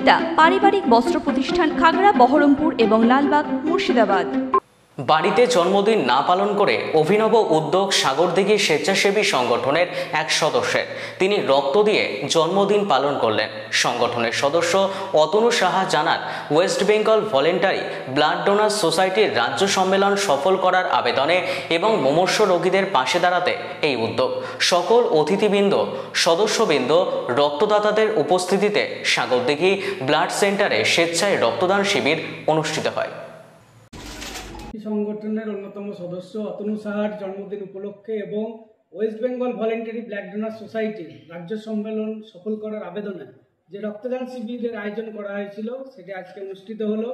সুনিতা পারিবারিক বস্ত্র প্রতিষ্ঠান, খাগড়া, বহরমপুর এবং লালবাগ, মুর্শিদাবাদ। বাড়িতে জন্মদিন না পালন করে অভিনব উদ্যোগ সাগরদিঘি স্বেচ্ছাসেবী সংগঠনের এক সদস্যের। তিনি রক্ত দিয়ে জন্মদিন পালন করলেন। সংগঠনের সদস্য অতনু সাহা জানান, West Bengal voluntary blood donor সোসাইটির রাজ্য সম্মেলন সফল করার আবেদনে এবং মুমূর্ষু রোগীদের পাশে দাঁড়াতে এই উদ্যোগ। সকল অতিথিবৃন্দ, সদস্যবৃন্দ, রক্তদাতাদের উপস্থিতিতে সাগরদিঘি ব্লাড সেন্টারে স্বেচ্ছায় রক্তদান শিবির অনুষ্ঠিত হয়। সংগঠনের অন্যতম সদস্য অতনু সাহার জন্মদিন উপলক্ষে এবং West Bengal voluntary blood donor সোসাইটির রাজ্য সম্মেলন সফল করার আবেদনে যে রক্তদান শিবিরের আয়োজন করা হয়েছিল সেটি আজকে অনুষ্ঠিত হলো।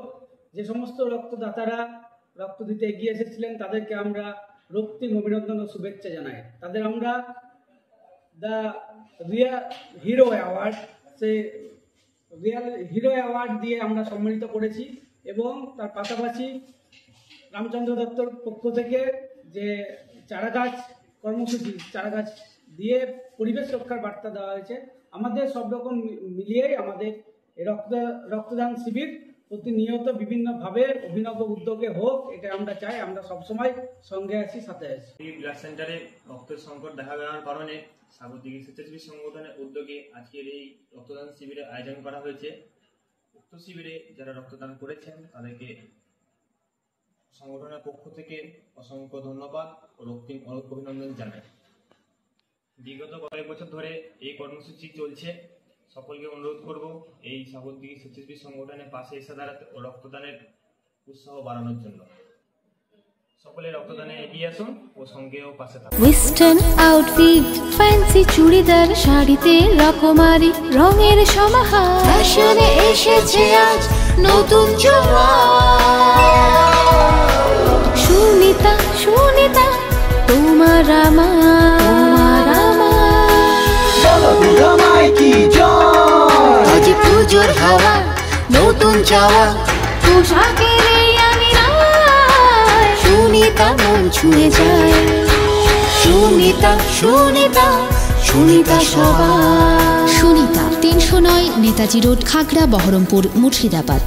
যে সমস্ত রক্তদাতারা রক্ত দিতে এগিয়ে এসেছিলেন তাদেরকে আমরা রক্তিম অভিনন্দন ও শুভেচ্ছা জানাই। তাদের আমরা দ্য রিয়াল হিরো অ্যাওয়ার্ড দিয়ে আমরা সম্মানিত করেছি এবং তার পাশাপাশি রামচন্দ্র দত্তর পক্ষ থেকে যে চারাগাছ কর্মসূচি, চারাগাছ দিয়ে পরিবেশ রক্ষার বার্তা দেওয়া হয়েছে। আমাদের সব রকম মিলিয়েই আমাদের রক্তদান শিবির প্রতিনিয়ত বিভিন্নভাবে অভিনব উদ্যোগে হোক, এটা আমরা চাই। আমরা সবসময় সঙ্গে আছি, সাথে আছি। এই ব্লাড সেন্টারে রক্তের সংকট দেখা দেওয়ার কারণে সাগরদিঘি স্বেচ্ছাসেবী সংগঠনের উদ্যোগে আজকের এই রক্তদান শিবিরের আয়োজন করা হয়েছে। উক্ত শিবিরে যারা রক্তদান করেছেন তাদেরকে সংগঠনের পক্ষ থেকে অসংখ্য ধন্যবাদ ও রক্তিম অভিনন্দন জানাই। বিগত কয়েক বছর ধরে এই কর্মসূচি চলছে। সকলকে অনুরোধ করব এই সাগরদিঘি স্বেচ্ছাসেবী সংগঠনের পাশে এসে দাঁড়াতে ও রক্তদানের উৎসাহ বাড়ানোর জন্য। সকলে রক্তদানে এগিয়ে আসুন ও সঙ্গেও পাশে থাকুন। ওয়েস্টার্ন আউটফিট, ফ্যান্সি চুড়িদার, শাড়িতে রকমারি রঙের সমাহার, ফ্যাশনে এসেছে আজ নতুন সুনিতা, সুনিতা তোমার আমার আজ পুজোর হাওয়া, নতুন চাওয়া পোশাকের আমি সুনিতা মন ছুঁয়ে যায়। সুনিতা, সুনিতা, সুনিতা সবার। সুনিতা 309 নেতাজি রোড, খাগড়া, বহরমপুর, মুর্শিদাবাদ।